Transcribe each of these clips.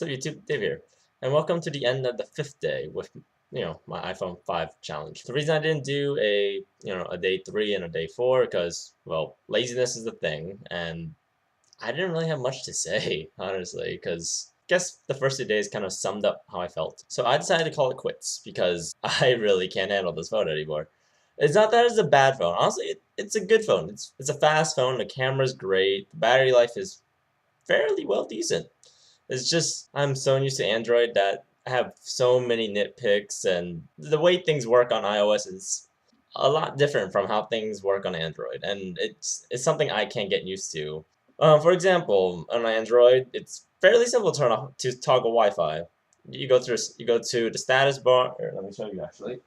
So YouTube, Dave here, and welcome to the end of the fifth day with my iPhone 5 challenge. The reason I didn't do a day 3 and a day 4 because well laziness is the thing, and I didn't really have much to say honestly because I guess the first 2 days kind of summed up how I felt. So I decided to call it quits because I really can't handle this phone anymore. It's not that it's a bad phone. Honestly, it's a good phone. It's a fast phone. The camera's great. The battery life is fairly well decent. It's just I'm so used to Android that I have so many nitpicks, and the way things work on iOS is a lot different from how things work on Android, and it's something I can't get used to. For example, on Android, it's fairly simple to toggle Wi-Fi. You go to the status bar. Here, let me show you actually.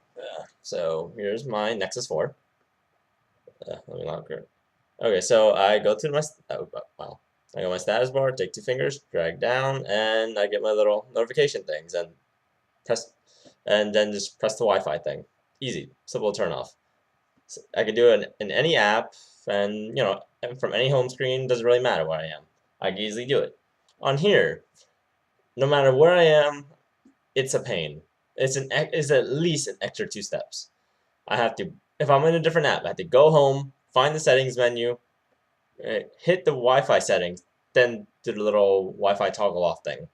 So here's my Nexus 4. Let me lock it. Okay, so I go to my wow. I go my status bar, take 2 fingers, drag down, and I get my little notification things, and press, and then just press the Wi-Fi thing. Easy, simple turn off. So I can do it in any app, and from any home screen. Doesn't really matter where I am. I can easily do it. On here, no matter where I am, it's a pain. It's at least an extra 2 steps. I have to, if I'm in a different app, I have to go home, find the settings menu, hit the Wi-Fi settings, then do the little Wi-Fi toggle off thing.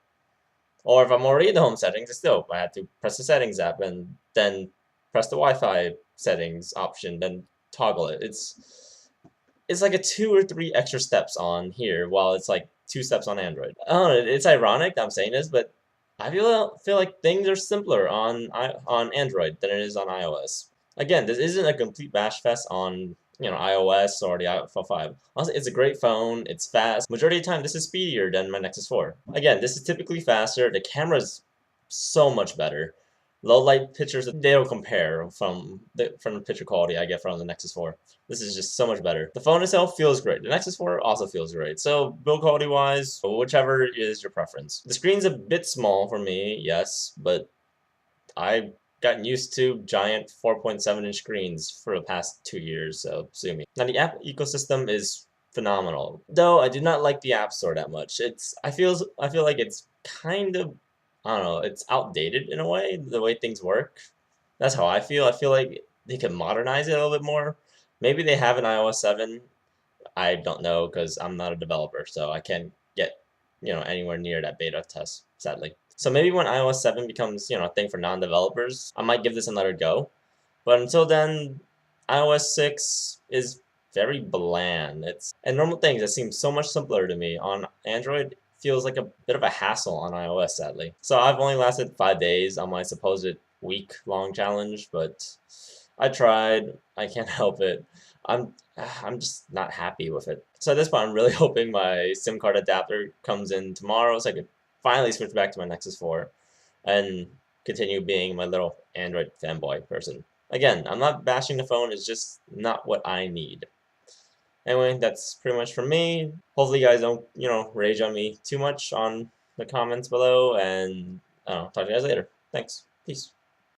Or if I'm already in the home settings, I have to press the settings app and then press the Wi-Fi settings option, then toggle it. It's like a 2 or 3 extra steps on here, while it's like 2 steps on Android. I don't know, it's ironic that I'm saying this, but I feel like things are simpler on Android than it is on iOS. Again, this isn't a complete bash fest on iOS or the iPhone 5. Honestly, it's a great phone. It's fast. Majority of the time, this is speedier than my Nexus 4. Again, this is typically faster. The camera's so much better. Low light pictures, they don't compare from the picture quality I get from the Nexus 4. This is just so much better. The phone itself feels great. The Nexus 4 also feels great. So build quality wise, whichever is your preference. The screen's a bit small for me, yes, but I've gotten used to giant 4.7-inch screens for the past 2 years, so sue me. Now the app ecosystem is phenomenal, though I do not like the App Store that much. I feel like it's kind of, I don't know, it's outdated in a way, the way things work. That's how I feel. I feel like they could modernize it a little bit more. Maybe they have an iOS 7. I don't know because I'm not a developer, so I can't get anywhere near that beta test, sadly. So maybe when iOS 7 becomes a thing for non-developers, I might give this another go. But until then, iOS 6 is very bland. And normal things that seem so much simpler to me on Android feels like a bit of a hassle on iOS, sadly. So I've only lasted 5 days on my supposed week-long challenge, but I tried. I can't help it. I'm just not happy with it. So at this point, I'm really hoping my SIM card adapter comes in tomorrow so I can finally switch back to my Nexus 4 and continue being my little Android fanboy person. Again, I'm not bashing the phone, it's just not what I need. Anyway, that's pretty much from me. Hopefully you guys don't, rage on me too much on the comments below, and I don't know, talk to you guys later. Thanks. Peace.